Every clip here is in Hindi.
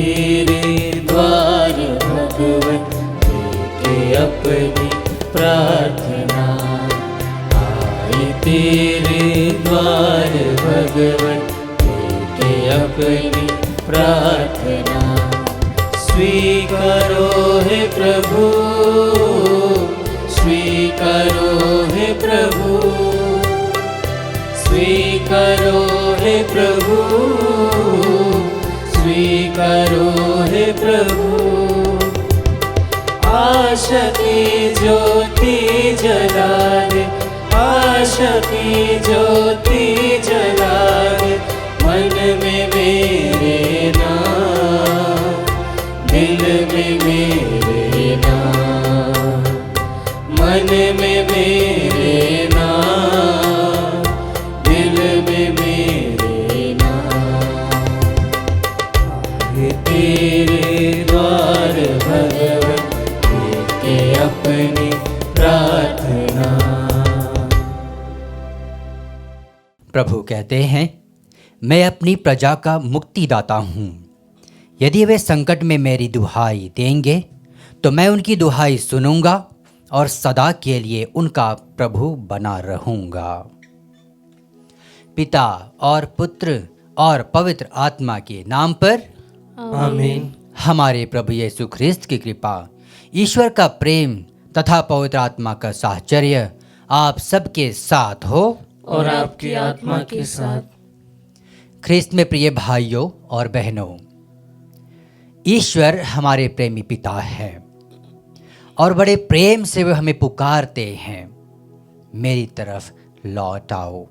तेरे द्वार भगवन, लेके अपनी प्रार्थना। आई तेरे द्वार भगवन, लेके अपनी प्रार्थना। स्वीकारो हे प्रभु, स्वीकारो हे प्रभु, स्वीकारो हे प्रभु, स्वीकारो हे प्रभु। आशा की ज्योति जला दे, आशा की ज्योति जला दे, मन में मेरे नाम, दिल में मेरे नाम, मन में मेरे नाम, दिल में मेरे नाम। आए तेरे द्वार भगवन, लेके अपनी प्रार्थना। प्रभु कहते हैं, मैं अपनी प्रजा का मुक्तिदाता हूँ। यदि वे संकट में मेरी दुहाई देंगे तो मैं उनकी दुहाई सुनूंगा और सदा के लिए उनका प्रभु बना रहूंगा। पिता और पुत्र और पवित्र आत्मा के नाम पर आमीन। हमारे प्रभु यीशु ख्रिस्त की कृपा, ईश्वर का प्रेम तथा पवित्र आत्मा का साहचर्य आप सबके साथ हो और आपकी आत्मा के साथ। ख्रिस्त में प्रिय भाइयों और बहनों, ईश्वर हमारे प्रेमी पिता है और बड़े प्रेम से वे हमें पुकारते हैं, मेरी तरफ लौट आओ,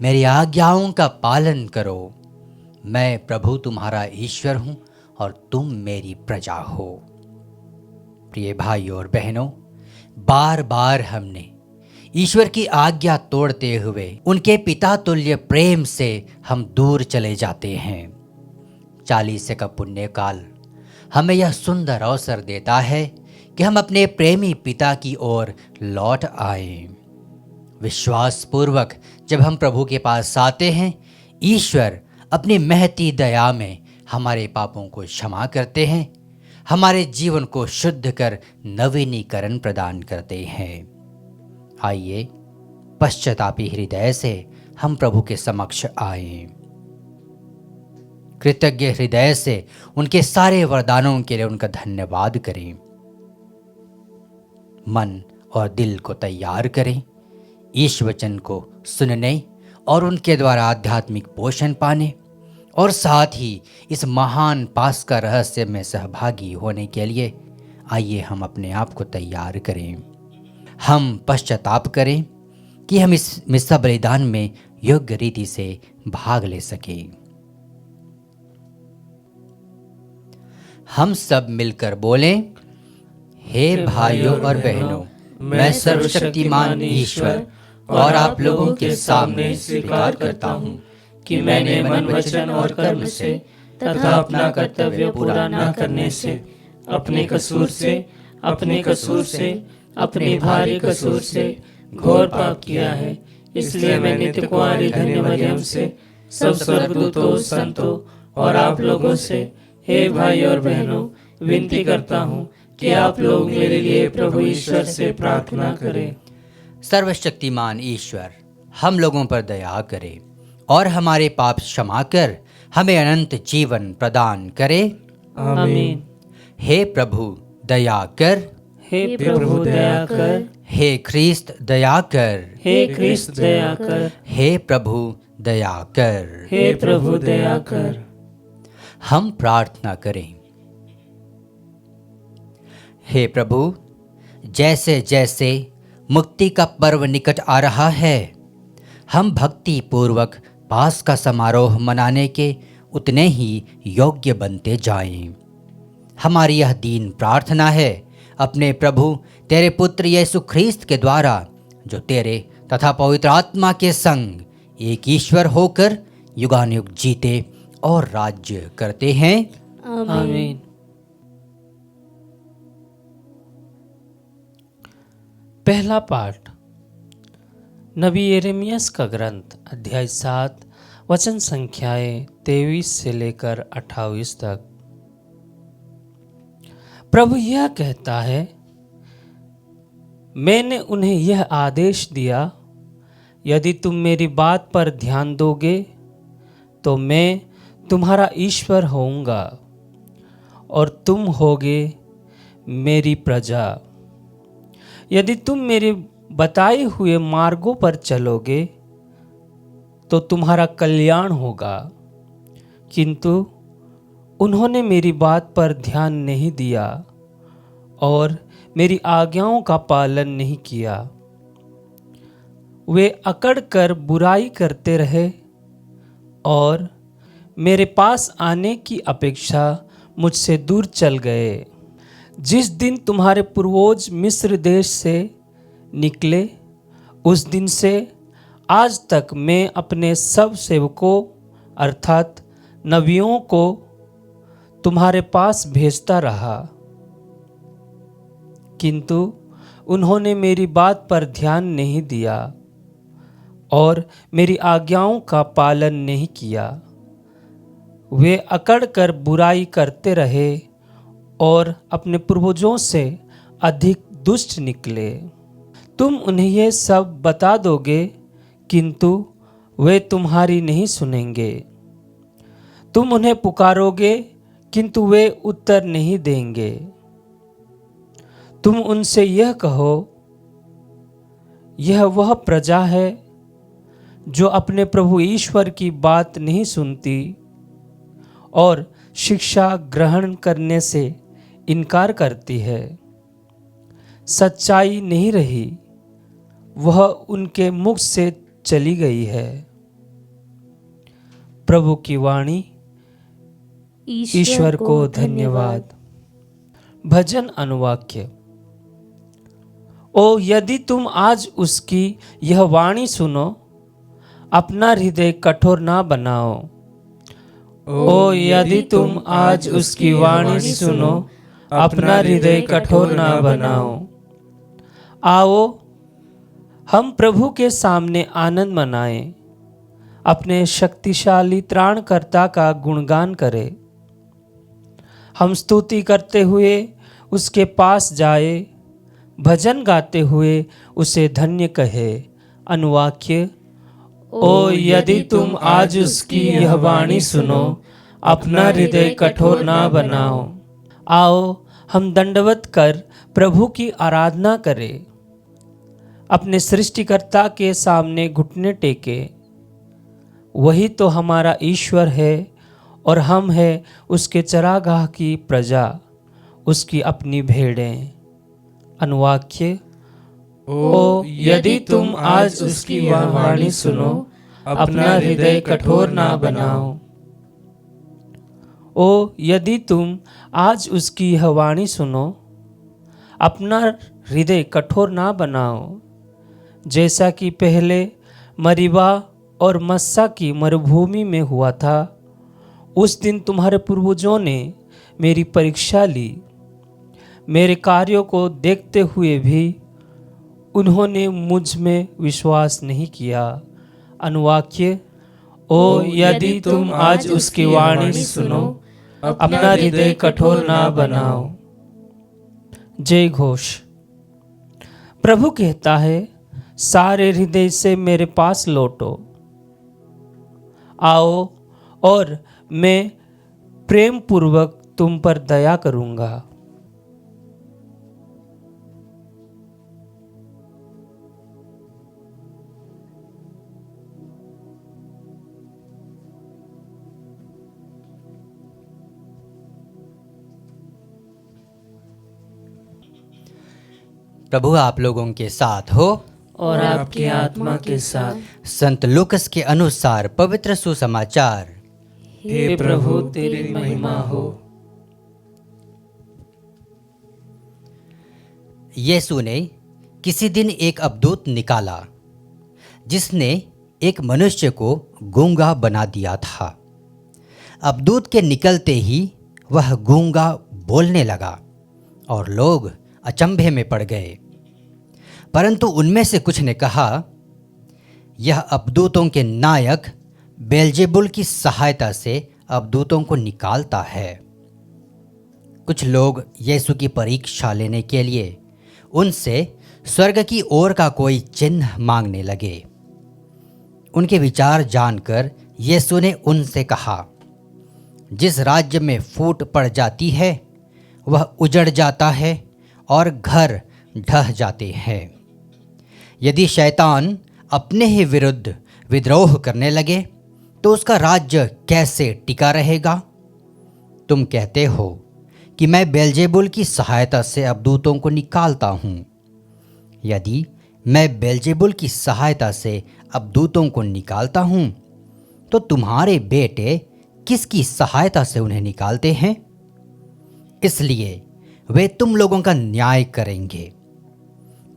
मेरी आज्ञाओं का पालन करो। मैं प्रभु तुम्हारा ईश्वर हूँ और तुम मेरी प्रजा हो। प्रिय भाइयों और बहनों, बार बार हमने ईश्वर की आज्ञा तोड़ते हुए उनके पिता तुल्य प्रेम से हम दूर चले जाते हैं। 40 का पुण्य काल हमें यह सुंदर अवसर देता है कि हम अपने प्रेमी पिता की ओर लौट आएं। विश्वास पूर्वक जब हम प्रभु के पास आते हैं, ईश्वर अपनी महती दया में हमारे पापों को क्षमा करते हैं, हमारे जीवन को शुद्ध कर नवीनीकरण प्रदान करते हैं। आइए पश्चातापी हृदय से हम प्रभु के समक्ष आएं। कृतज्ञ हृदय से उनके सारे वरदानों के लिए उनका धन्यवाद करें। मन और दिल को तैयार करें, ईश वचन को सुनने और उनके द्वारा आध्यात्मिक पोषण पाने और साथ ही इस महान पास का रहस्य में सहभागी होने के लिए आइए हम अपने आप को तैयार करें। हम पश्चाताप करें कि हम इस मिस्सा बलिदान में योग्य रीति से भाग ले सकें। हम सब मिलकर बोलें, हे भाइयों और बहनों, मैं सर्वशक्तिमान ईश्वर और आप लोगों के सामने स्वीकार करता हूँ कि मैंने मन, वचन और कर्म से तथा अपना कर्तव्य पूरा न करने से, अपने कसूर से, अपने भारी कसूर से घोर पाप किया है। इसलिए मैं नित्य कुंवारी धन्य मरियम से, सब स्वर्गदूतों, संतों और आप लोगों से, हे भाई और बहनों, विनती करता हूँ कि आप लोग मेरे लिए प्रभु ईश्वर से प्रार्थना करें। सर्वशक्तिमान ईश्वर हम लोगों पर दया करे और हमारे पाप क्षमा कर हमें अनंत जीवन प्रदान करे। आमीन। हे प्रभु दया कर, हे प्रभु दया कर, हे ख्रिस्त दया कर, हे ख्रिस्त दया कर, हे प्रभु दया कर, हे प्रभु दया कर। हम प्रार्थना करें। हे प्रभु, जैसे जैसे मुक्ति का पर्व निकट आ रहा है, हम भक्ति पूर्वक पास का समारोह मनाने के उतने ही योग्य बनते जाएं। हमारी यह दीन प्रार्थना है अपने प्रभु तेरे पुत्र यीशु ख्रिस्त के द्वारा, जो तेरे तथा पवित्र आत्मा के संग एक ईश्वर होकर युगानुयुग जीते और राज्य करते हैं। आमीन। पहला पाठ नबी यिर्मयाह का ग्रंथ, अध्याय 7, वचन संख्याएं 23 से लेकर 28 तक। प्रभु यह कहता है, मैंने उन्हें यह आदेश दिया, यदि तुम मेरी बात पर ध्यान दोगे तो मैं तुम्हारा ईश्वर होऊंगा और तुम होगे मेरी प्रजा। यदि तुम मेरे बताए हुए मार्गों पर चलोगे तो तुम्हारा कल्याण होगा। किंतु उन्होंने मेरी बात पर ध्यान नहीं दिया और मेरी आज्ञाओं का पालन नहीं किया। वे अकड़ कर बुराई करते रहे और मेरे पास आने की अपेक्षा मुझसे दूर चल गए। जिस दिन तुम्हारे पूर्वज मिस्र देश से निकले, उस दिन से आज तक मैं अपने सब सेवकों अर्थात नबियों को तुम्हारे पास भेजता रहा, किंतु उन्होंने मेरी बात पर ध्यान नहीं दिया और मेरी आज्ञाओं का पालन नहीं किया। वे अकड़ कर बुराई करते रहे और अपने पूर्वजों से अधिक दुष्ट निकले। तुम उन्हें ये सब बता दोगे, किंतु वे तुम्हारी नहीं सुनेंगे। तुम उन्हें पुकारोगे, किंतु वे उत्तर नहीं देंगे। तुम उनसे यह कहो, यह वह प्रजा है जो अपने प्रभु ईश्वर की बात नहीं सुनती और शिक्षा ग्रहण करने से इनकार करती है। सच्चाई नहीं रही, वह उनके मुख से चली गई है। प्रभु की वाणी। ईश्वर को धन्यवाद। भजन अनुवाक्य। ओ यदि तुम आज उसकी यह वाणी सुनो, अपना हृदय कठोर ना बनाओ। ओ यदि तुम आज उसकी वाणी सुनो, अपना हृदय कठोर ना बनाओ। आओ हम प्रभु के सामने आनंद मनाएं, अपने शक्तिशाली त्राणकर्ता का गुणगान करें। हम स्तुति करते हुए उसके पास जाए, भजन गाते हुए उसे धन्य कहे। अनुवाक्य। ओ यदि तुम आज उसकी यह वाणी सुनो, अपना हृदय कठोर ना बनाओ। आओ हम दंडवत कर प्रभु की आराधना करें, अपने सृष्टिकर्ता के सामने घुटने टेके। वही तो हमारा ईश्वर है और हम हैं उसके चरागाह की प्रजा, उसकी अपनी भेड़ें। अनुवाक्य। ओ यदि तुम आज उसकी वह वाणी सुनो, अपना हृदय कठोर ना बनाओ। ओ यदि तुम आज उसकी यह वाणी सुनो, अपना हृदय कठोर ना बनाओ। जैसा कि पहले मरीबा और मस्सा की मरुभूमि में हुआ था, उस दिन तुम्हारे पूर्वजों ने मेरी परीक्षा ली। मेरे कार्यों को देखते हुए भी उन्होंने मुझ में विश्वास नहीं किया। अनुवाक्य। ओ यदि तुम आज उसकी वाणी सुनो, अपना हृदय कठोर ना बनाओ। जय घोष। प्रभु कहता है, सारे हृदय से मेरे पास लौटो। आओ और मैं प्रेम पूर्वक तुम पर दया करूंगा। प्रभु आप लोगों के साथ हो और आपकी आत्मा के साथ। संत लूकस के अनुसार पवित्र सुसमाचार। हे प्रभु तेरी महिमा हो। यीशु ने किसी दिन एक अवधूत निकाला जिसने एक मनुष्य को गूंगा बना दिया था। अवधूत के निकलते ही वह गूंगा बोलने लगा और लोग अचंभे में पड़ गए। परंतु उनमें से कुछ ने कहा, यह अवधूतों के नायक बेल्जेबुल की सहायता से अवधूतों को निकालता है। कुछ लोग यीशु की परीक्षा लेने के लिए उनसे स्वर्ग की ओर का कोई चिन्ह मांगने लगे। उनके विचार जानकर यीशु ने उनसे कहा, जिस राज्य में फूट पड़ जाती है वह उजड़ जाता है और घर ढह जाते हैं। यदि शैतान अपने ही विरुद्ध विद्रोह करने लगे तो उसका राज्य कैसे टिका रहेगा? तुम कहते हो कि मैं बेल्जेबुल की सहायता से अबदूतों को निकालता हूँ। यदि मैं बेल्जेबुल की सहायता से अबदूतों को निकालता हूँ तो तुम्हारे बेटे किसकी सहायता से उन्हें निकालते हैं? इसलिए वे तुम लोगों का न्याय करेंगे।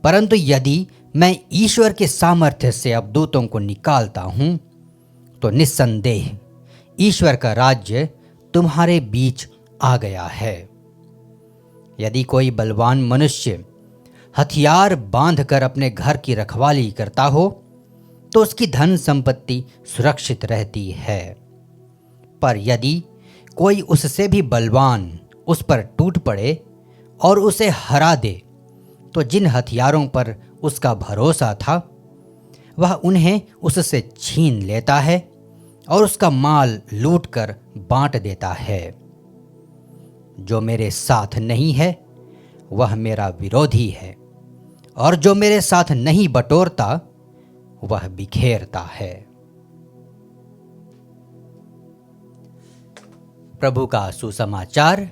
परंतु यदि मैं ईश्वर के सामर्थ्य से अबदूतों को निकालता हूँ तो निस्संदेह ईश्वर का राज्य तुम्हारे बीच आ गया है। यदि कोई बलवान मनुष्य हथियार बांधकर अपने घर की रखवाली करता हो तो उसकी धन संपत्ति सुरक्षित रहती है। पर यदि कोई उससे भी बलवान उस पर टूट पड़े और उसे हरा दे तो जिन हथियारों पर उसका भरोसा था वह उन्हें उससे छीन लेता है और उसका माल लूटकर बांट देता है। जो मेरे साथ नहीं है वह मेरा विरोधी है और जो मेरे साथ नहीं बटोरता वह बिखेरता है। प्रभु का सुसमाचार।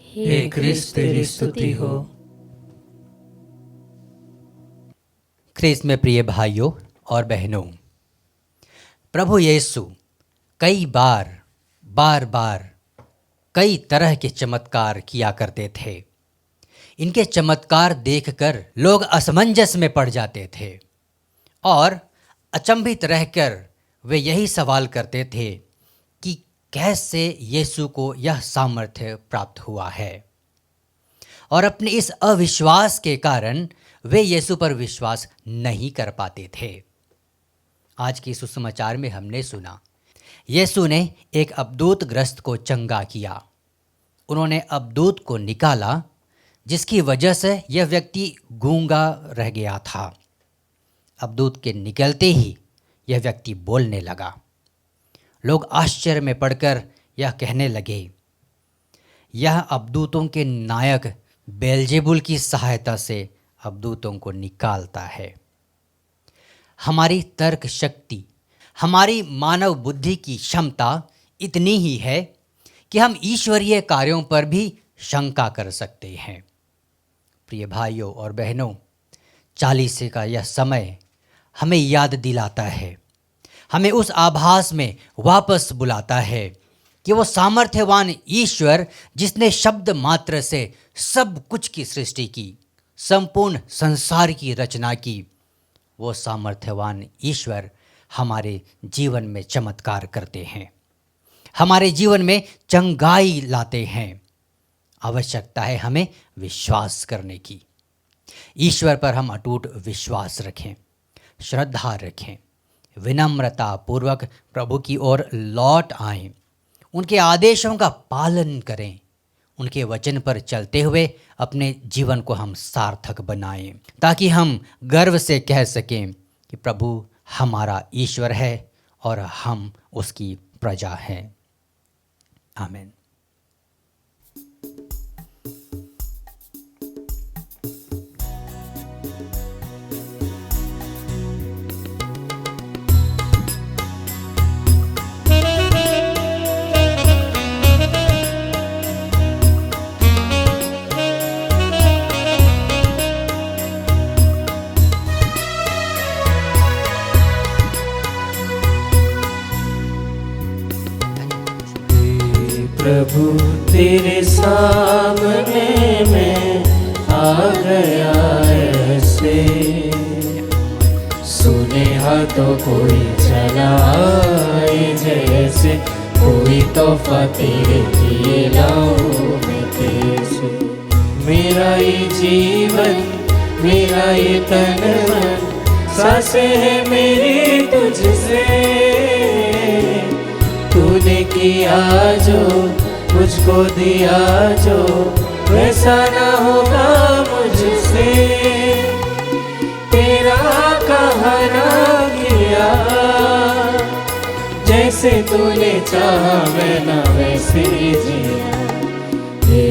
हे ख्रिस्त तेरी स्तुति हो। ख्रिस्त में प्रिय भाइयों और बहनों, प्रभु यीशु कई बार कई तरह के चमत्कार किया करते थे। इनके चमत्कार देखकर लोग असमंजस में पड़ जाते थे और अचंभित रहकर वे यही सवाल करते थे कि कैसे यीशु को यह सामर्थ्य प्राप्त हुआ है। और अपने इस अविश्वास के कारण वे यीशु पर विश्वास नहीं कर पाते थे। आज के सुसमाचार में हमने सुना यीशु ने एक अबदूत ग्रस्त को चंगा किया। उन्होंने अबदूत को निकाला जिसकी वजह से यह व्यक्ति गूंगा रह गया था। अबदूत के निकलते ही यह व्यक्ति बोलने लगा। लोग आश्चर्य में पड़कर यह कहने लगे, यह अबदूतों के नायक बेल्जेबुल की सहायता से अबदूतों को निकालता है। हमारी तर्क शक्ति, हमारी मानव बुद्धि की क्षमता इतनी ही है कि हम ईश्वरीय कार्यों पर भी शंका कर सकते हैं। प्रिय भाइयों और बहनों, चालीसे का यह समय हमें याद दिलाता है, हमें उस आभास में वापस बुलाता है कि वो सामर्थ्यवान ईश्वर जिसने शब्द मात्र से सब कुछ की सृष्टि की, संपूर्ण संसार की रचना की, वो सामर्थ्यवान ईश्वर हमारे जीवन में चमत्कार करते हैं, हमारे जीवन में चंगाई लाते हैं। आवश्यकता है हमें विश्वास करने की। ईश्वर पर हम अटूट विश्वास रखें, श्रद्धा रखें, विनम्रता पूर्वक प्रभु की ओर लौट आएं, उनके आदेशों का पालन करें, उनके वचन पर चलते हुए अपने जीवन को हम सार्थक बनाएं, ताकि हम गर्व से कह सकें कि प्रभु हमारा ईश्वर है और हम उसकी प्रजा हैं। आमीन। प्रभु तेरे सामने मैं आ गया ऐसे, सुने हाथों कोई चलाए जैसे, कोई तोहफा तेरे लिए लाऊं मैं कैसे। मेरा ये जीवन, मेरा ये तन मन, सांसें है मेरी तुझसे, तूने किया जो मुझको दिया जो वैसा ना होगा मुझसे, तेरा कहना किया, जैसे तूने चाहा मैं ना वैसे जिया। हे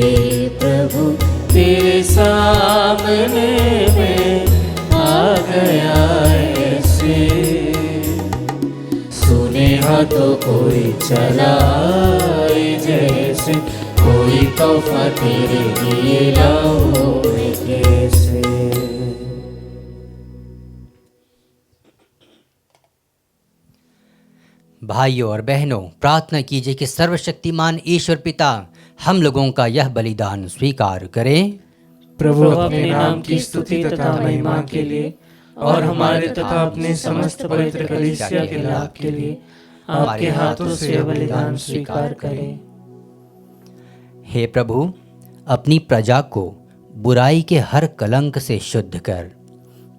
प्रभु तेरे सामने मैं आ गया ऐसे, सुने हाथों कोई चलाए जैसे, कोई तोहफा तेरे लिए लाऊं मैं कैसे। भाइयों और बहनों, प्रार्थना कीजिए कि सर्वशक्तिमान ईश्वर पिता हम लोगों का यह बलिदान स्वीकार करें। प्रभु अपने नाम की स्तुति तथा महिमा के लिए और हमारे तथा अपने समस्त पवित्र कलीसिया के लाभ के लिए आपके हाथों से यह बलिदान स्वीकार करें। हे प्रभु, अपनी प्रजा को बुराई के हर कलंक से शुद्ध कर,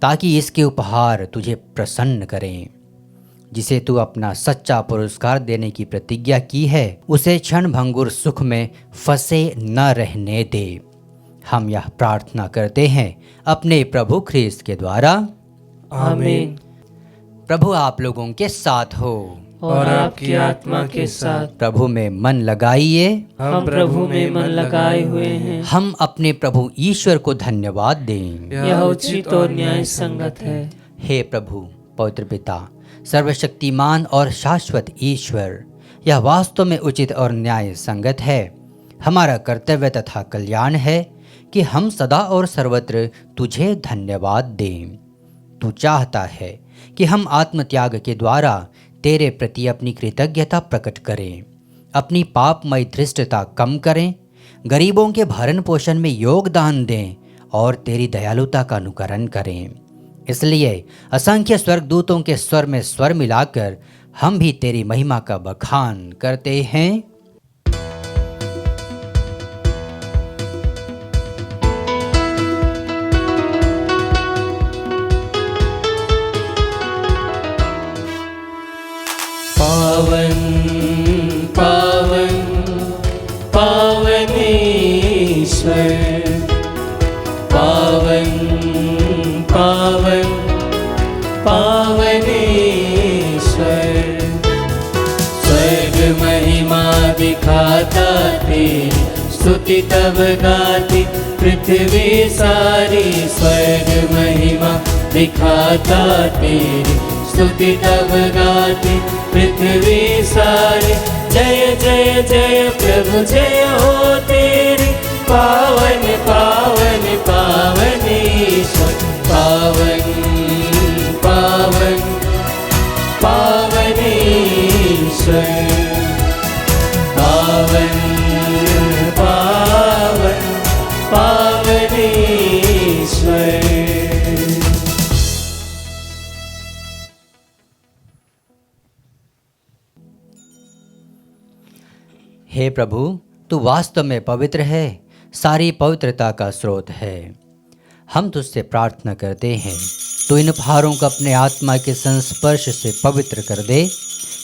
ताकि इसके उपहार तुझे प्रसन्न करें। जिसे तू अपना सच्चा पुरस्कार देने की प्रतिज्ञा की है, उसे क्षण भंगुर सुख में फंसे न रहने दे। हम यह प्रार्थना करते हैं अपने प्रभु ख्रीस्त के द्वारा, आमीन। प्रभु आप लोगों के साथ हो और आपकी आत्मा के साथ। प्रभु में मन लगाइए। हम प्रभु में मन लगाए हुए हैं। हम अपने प्रभु ईश्वर को धन्यवाद दें। यह उचित और न्याय संगत है। हे प्रभु पवित्र पिता, सर्वशक्तिमान और शाश्वत ईश्वर, यह वास्तव में उचित और न्याय संगत है। हमारा कर्तव्य तथा कल्याण है कि हम सदा और सर्वत्र तुझे धन्यवाद दें। तू चाहता है कि हम आत्मत्याग के द्वारा तेरे प्रति अपनी कृतज्ञता प्रकट करें, अपनी पापमय धृष्टता कम करें, गरीबों के भरण पोषण में योगदान दें और तेरी दयालुता का अनुकरण करें। इसलिए असंख्य स्वर्गदूतों के स्वर में स्वर मिलाकर हम भी तेरी महिमा का बखान करते हैं। पावन पावन पावन ईश्वर, पावन पावन पावन ईश्वर, स्वर्ग महिमा दिखाता तेरी स्तुति तब गाती पृथ्वी सारी। स्वर्ग महिमा दिखाता तेरी स्तुति तब गाती पृथ्वी सारी। जय जय जय प्रभु जय हो तेरी, पावन पावन पावन ईश्वर, पावन पावन पावन ईश्वर, पावन पावन पावन ईश्वर। हे प्रभु, तू वास्तव में पवित्र है, सारी पवित्रता का स्रोत है। हम तुझसे प्रार्थना करते हैं, तो इन उपहारों को अपने आत्मा के संस्पर्श से पवित्र कर दे,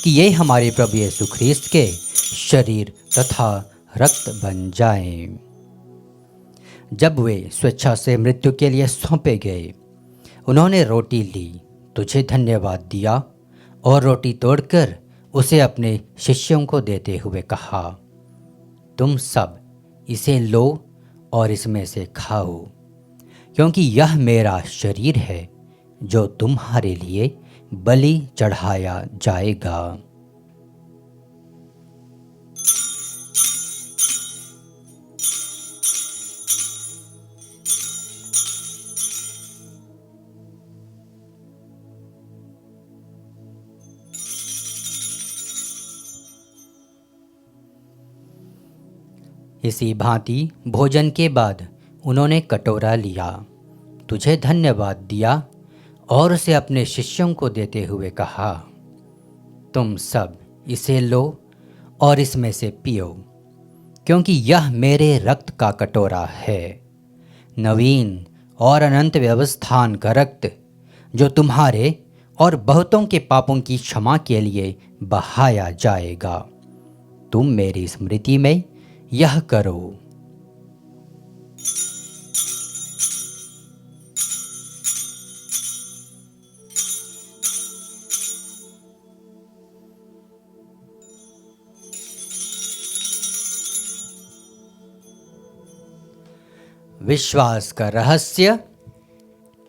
कि ये हमारे प्रभु यीशु ख्रीस्त के शरीर तथा रक्त बन जाएं। जब वे स्वेच्छा से मृत्यु के लिए सौंपे गए, उन्होंने रोटी ली, तुझे धन्यवाद दिया और रोटी तोड़कर उसे अपने शिष्यों को देते हुए कहा, तुम सब इसे लो और इसमें से खाओ, क्योंकि यह मेरा शरीर है जो तुम्हारे लिए बलि चढ़ाया जाएगा। इसी भांति भोजन के बाद उन्होंने कटोरा लिया, तुझे धन्यवाद दिया और उसे अपने शिष्यों को देते हुए कहा, तुम सब इसे लो और इसमें से पियो, क्योंकि यह मेरे रक्त का कटोरा है, नवीन और अनंत व्यवस्थान का रक्त, जो तुम्हारे और बहुतों के पापों की क्षमा के लिए बहाया जाएगा। तुम मेरी स्मृति में यह करो। विश्वास का रहस्य।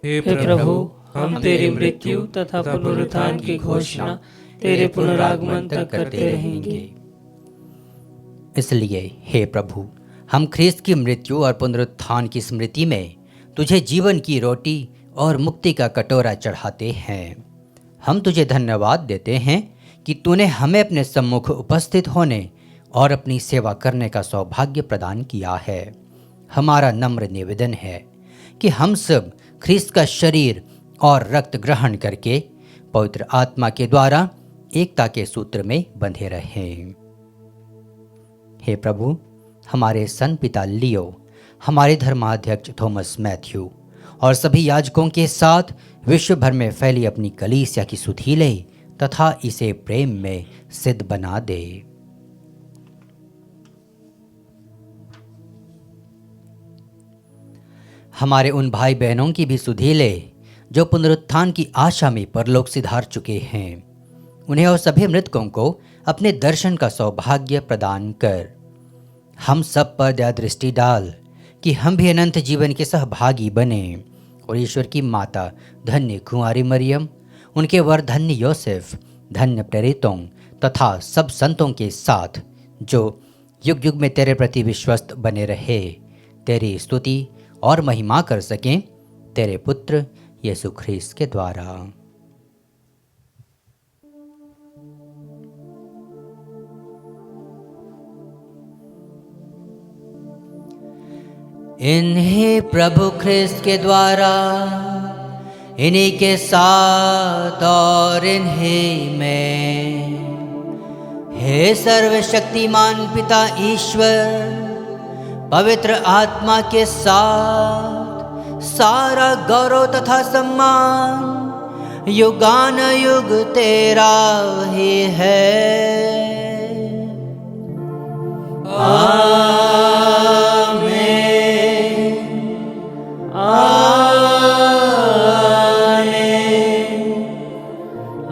हे प्रभु, हम तेरी मृत्यु तथा पुनरुत्थान की घोषणा तेरे पुनरागमन तक करते रहेंगे। इसलिए हे प्रभु, हम ख्रीस्त की मृत्यु और पुनरुत्थान की स्मृति में तुझे जीवन की रोटी और मुक्ति का कटोरा चढ़ाते हैं। हम तुझे धन्यवाद देते हैं कि तूने हमें अपने सम्मुख उपस्थित होने और अपनी सेवा करने का सौभाग्य प्रदान किया है। हमारा नम्र निवेदन है कि हम सब ख्रीस्त का शरीर और रक्त ग्रहण करके पवित्र आत्मा के द्वारा एकता के सूत्र में बंधे रहें। हे प्रभु, हमारे सन पिता लियो, हमारे धर्माध्यक्ष थॉमस मैथ्यू और सभी याजकों के साथ विश्व भर में फैली अपनी कलीसिया की सुधि ले तथा इसे प्रेम में सिद्ध बना दे। हमारे उन भाई बहनों की भी सुधि ले जो पुनरुत्थान की आशा में परलोक सिधार चुके हैं। उन्हें और सभी मृतकों को अपने दर्शन का सौभाग्य प्रदान कर। हम सब पर दया दृष्टि डाल कि हम भी अनंत जीवन के सहभागी बने और ईश्वर की माता धन्य कुंवारी मरियम, उनके वर धन्य योसेफ, धन्य प्रेरितों तथा सब संतों के साथ जो युग युग में तेरे प्रति विश्वस्त बने रहे, तेरी स्तुति और महिमा कर सकें तेरे पुत्र यीशु ख्रीस्त के द्वारा। इन्हीं प्रभु ख्रीस्त के द्वारा, इन्हीं के साथ और इन्हीं में, हे सर्वशक्तिमान पिता ईश्वर, पवित्र आत्मा के साथ सारा गौरव तथा सम्मान युगान युग तेरा ही है। आमीन, आमीन,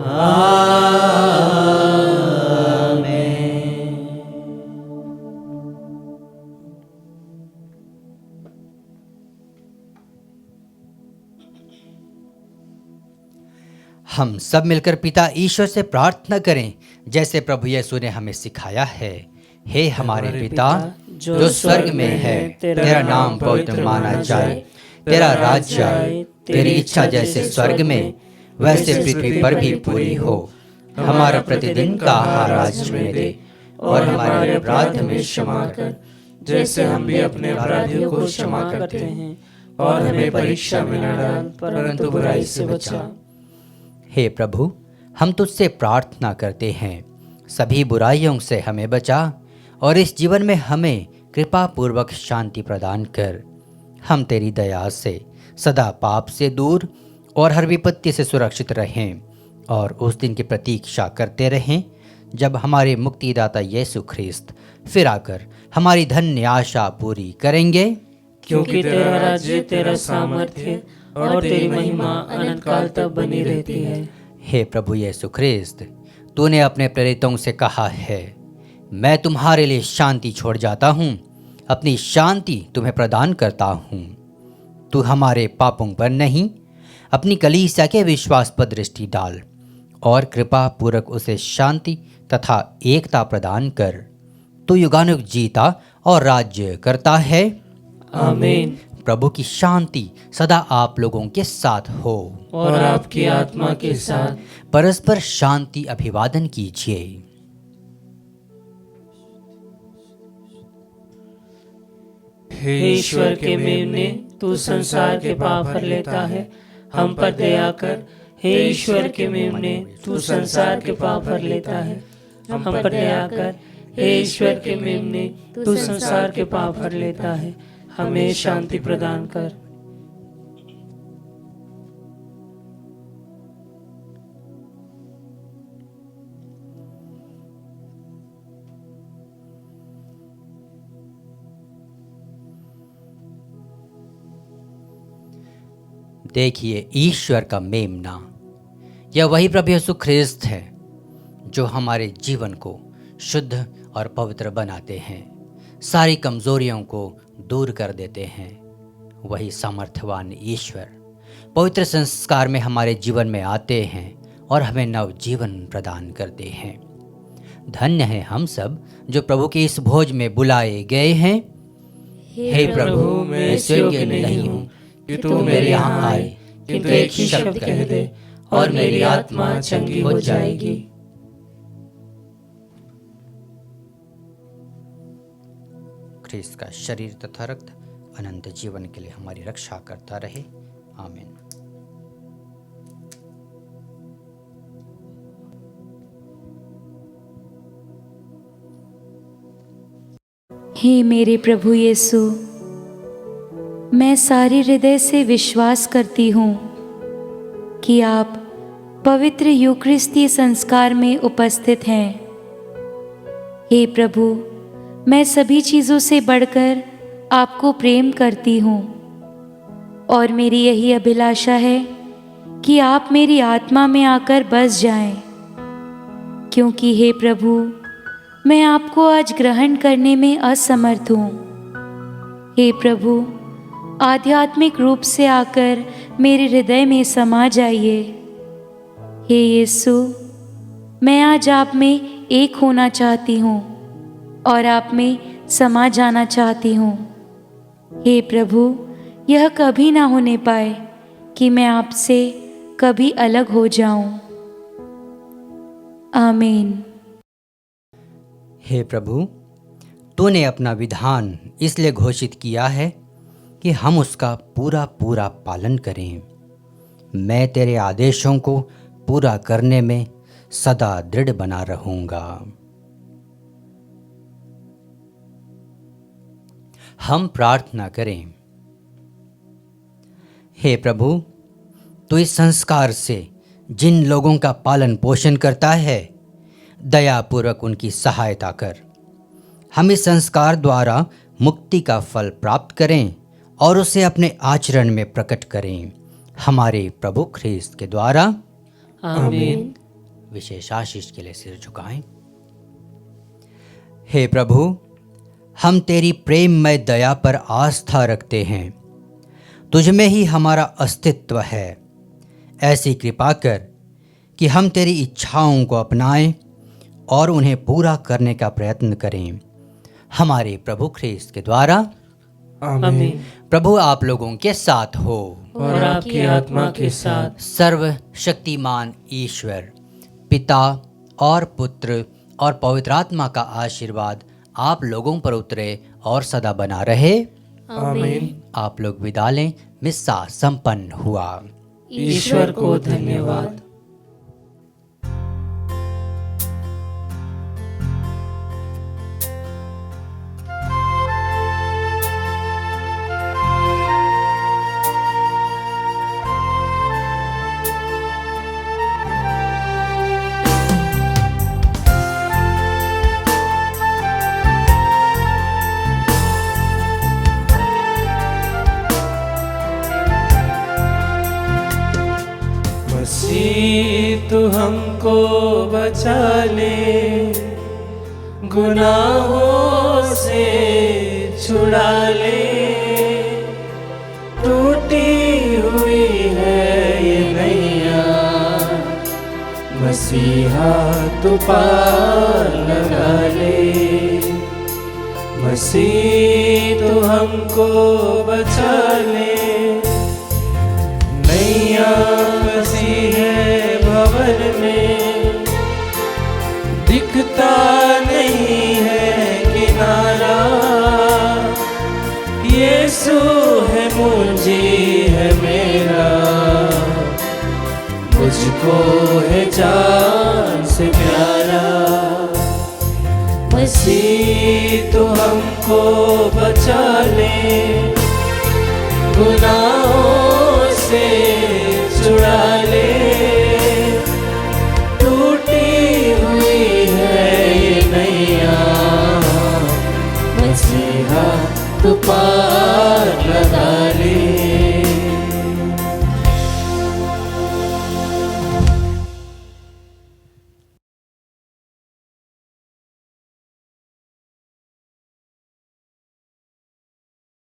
आमीन। हम सब मिलकर पिता ईश्वर से प्रार्थना करें जैसे प्रभु यीशु ने हमें सिखाया है। हे हमारे पिता जो स्वर्ग में है, तेरा नाम पवित्र माना जाए, तेरा राज्य आए, तेरी इच्छा जैसे स्वर्ग में वैसे पृथ्वी पर भी पूरी हो। हमारा प्रतिदिन का आहार आज हमें दे और हमारे अपराध हमें क्षमा कर जैसे हम भी अपने अपराधियों को क्षमा करते हैं, और हमें परीक्षा में न डाल परंतु बुराई से बचा। हे प्रभु, हम तुझसे प्रार्थना करते हैं, सभी बुराइयों से हमें बचा और इस जीवन में हमें कृपा पूर्वक शांति प्रदान कर। हम तेरी दया से सदा पाप से दूर और हर विपत्ति से सुरक्षित रहें और उस दिन की प्रतीक्षा करते रहें जब हमारे मुक्तिदाता यीशु ख्रीस्त फिर आकर हमारी धन्य आशा पूरी करेंगे। क्योंकि तेरा राज्य, तेरा सामर्थ्य और तेरी महिमा अनंत काल तक बनी रहती है। हे प्रभु यीशु ख्रीस्त, तूने अपने प्रेरितों से कहा है, मैं तुम्हारे लिए शांति छोड़ जाता हूँ, अपनी शांति तुम्हें प्रदान करता हूँ। तू हमारे पापों पर नहीं, अपनी कलीसिया के विश्वास पर दृष्टि डाल और कृपा पूर्वक उसे शांति तथा एकता प्रदान कर। तू युगानुग जीता और राज्य करता है। आमीन। प्रभु की शांति सदा आप लोगों के साथ हो और आपकी आत्मा के साथ। परस्पर शांति अभिवादन कीजिए। हे ईश्वर के मेमने, तू संसार के पाप हर लेता है, हम पर दया कर। हे ईश्वर के मेमने, तू संसार के पाप हर लेता है, हम पर दया कर। हे ईश्वर के मेमने, तू संसार के पाप हर लेता है, हमें शांति प्रदान कर। देखिए ईश्वर का मेमना, यह वही प्रभु यीशु ख्रिस्त है जो हमारे जीवन को शुद्ध और पवित्र बनाते हैं, सारी कमजोरियों को दूर कर देते हैं। वही सामर्थ्यवान ईश्वर पवित्र संस्कार में हमारे जीवन में आते हैं और हमें नव जीवन प्रदान करते हैं। धन्य है हम सब जो प्रभु के इस भोज में बुलाए गए हैं। हे प्रभु, मैं योग्य नहीं हूँ कि तू मेरे यहाँ आए, किंतु एक ही शब्द कह दे और मेरी आत्मा चंगी हो जाएगी। ख्रिस्त का शरीर तथा रक्त अनंत जीवन के लिए हमारी रक्षा करता रहे। आमीन। हे मेरे प्रभु यीशु, मैं सारे हृदय से विश्वास करती हूँ कि आप पवित्र यूकरिस्ती संस्कार में उपस्थित हैं। हे प्रभु, मैं सभी चीज़ों से बढ़कर आपको प्रेम करती हूँ और मेरी यही अभिलाषा है कि आप मेरी आत्मा में आकर बस जाएं, क्योंकि हे प्रभु, मैं आपको आज ग्रहण करने में असमर्थ हूँ। हे प्रभु, आध्यात्मिक रूप से आकर मेरे हृदय में समा जाइए। हे यीशु, मैं आज आप में एक होना चाहती हूँ और आप में समा जाना चाहती हूँ। हे प्रभु, यह कभी ना होने पाए कि मैं आपसे कभी अलग हो जाऊं। आमीन। हे प्रभु, तूने अपना विधान इसलिए घोषित किया है कि हम उसका पूरा पूरा पालन करें। मैं तेरे आदेशों को पूरा करने में सदा दृढ़ बना रहूंगा। हम प्रार्थना करें। हे प्रभु, तू इस संस्कार से जिन लोगों का पालन पोषण करता है, दयापूर्वक उनकी सहायता कर। हम इस संस्कार द्वारा मुक्ति का फल प्राप्त करें और उसे अपने आचरण में प्रकट करें। हमारे प्रभु ख्रिस्त के द्वारा। आमीन। विशेष आशीष के लिए सिर झुकाएं। हे प्रभु, हम तेरी प्रेममय दया पर आस्था रखते हैं। तुझ में ही हमारा अस्तित्व है। ऐसी कृपा कर कि हम तेरी इच्छाओं को अपनाएं और उन्हें पूरा करने का प्रयत्न करें। हमारे प्रभु ख्रिस्त के द्वारा। आमीन। प्रभु आप लोगों के साथ हो और आपकी आत्मा के साथ। सर्वशक्तिमान ईश्वर पिता और पुत्र और पवित्र आत्मा का आशीर्वाद आप लोगों पर उतरे और सदा बना रहे। आमीन। आप लोग विदा लें। मिस्सा संपन्न हुआ। ईश्वर को धन्यवाद। मसीह तू हमको बचा ले, गुनाहों से छुड़ा ले। टूटी हुई है ये नैया, मसीहा तू पार लगा ले। मसीह तू हमको बचा ले। नैया फंसी है भवन में, दिखता नहीं है किनारा। यीशु है मुझे है मेरा, मुझको है जान से प्यारा। मसीह तो हमको बचा ले, गुनाहों से छुड़ा ले। टूटी हुई है ये नैया, मसीहा तू पार लगा ले।